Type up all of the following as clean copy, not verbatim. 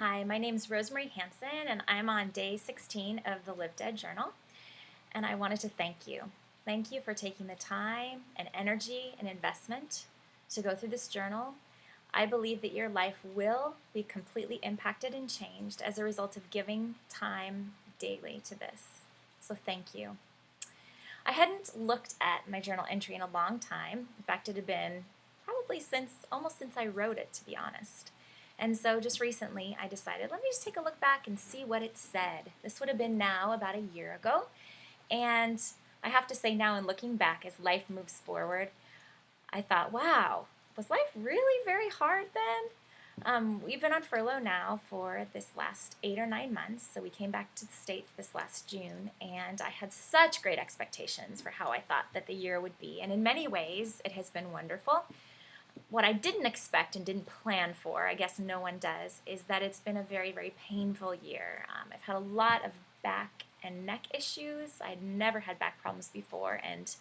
Hi, my name is Rosemarie Hanson, and I'm on day 16 of the LIVEDEAD journal. And I wanted to thank you. Thank you for taking the time and energy and investment to go through this journal. I believe that your life will be completely impacted and changed as a result of giving time daily to this. So thank you. I hadn't looked at my journal entry in a long time. In fact, it had been probably almost since I wrote it, to be honest. And so just recently I decided, let me just take a look back and see what it said. This would have been now about a year ago. And I have to say now, in looking back as life moves forward, I thought, wow, was life really very hard then? We've been on furlough now for this last 8 or 9 months, so we came back to the States this last June, and I had such great expectations for how I thought that the year would be, and in many ways it has been wonderful. What I didn't expect and didn't plan for, I guess no one does, is that it's been a very, very painful year. I've had a lot of back and neck issues. I'd never had back problems before, and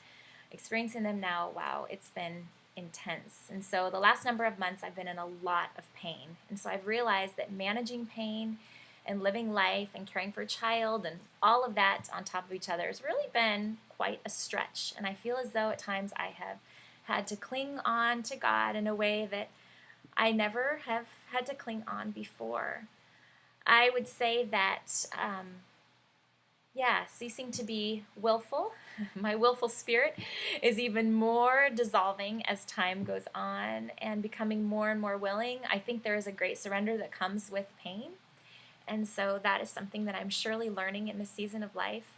experiencing them now, wow, it's been intense. And so the last number of months I've been in a lot of pain. And so I've realized that managing pain and living life and caring for a child and all of that on top of each other has really been quite a stretch. And I feel as though at times I have had to cling on to God in a way that I never have had to cling on before. I would say that ceasing to be willful, my willful spirit is even more dissolving as time goes on and becoming more and more willing. I think there is a great surrender that comes with pain. And so that is something that I'm surely learning in this season of life.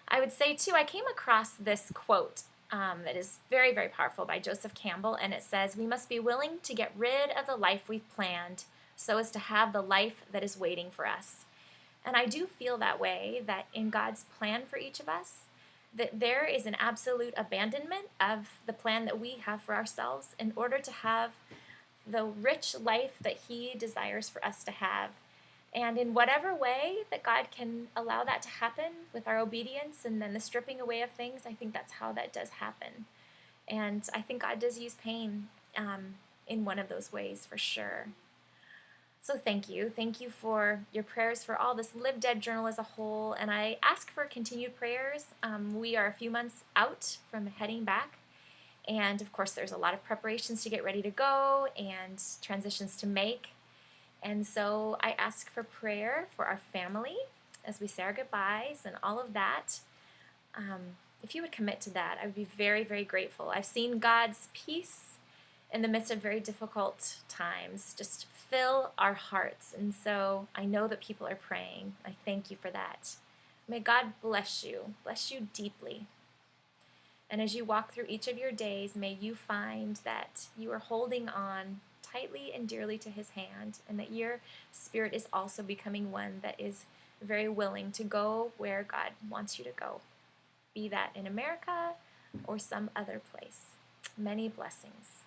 I would say, too, I came across this quote that is very, very powerful by Joseph Campbell, and it says, "We must be willing to get rid of the life we've planned so as to have the life that is waiting for us." And I do feel that way, that in God's plan for each of us, that there is an absolute abandonment of the plan that we have for ourselves in order to have the rich life that He desires for us to have. And in whatever way that God can allow that to happen with our obedience and then the stripping away of things, I think that's how that does happen. And I think God does use pain in one of those ways for sure. So thank you. Thank you for your prayers for all this LIVEDEAD journal as a whole. And I ask for continued prayers. We are a few months out from heading back. And of course, there's a lot of preparations to get ready to go and transitions to make. And so I ask for prayer for our family as we say our goodbyes and all of that. If you would commit to that, I would be very, very grateful. I've seen God's peace in the midst of very difficult times just fill our hearts. And so I know that people are praying. I thank you for that. May God bless you deeply. And as you walk through each of your days, may you find that you are holding on tightly and dearly to His hand, and that your spirit is also becoming one that is very willing to go where God wants you to go, be that in America or some other place. Many blessings.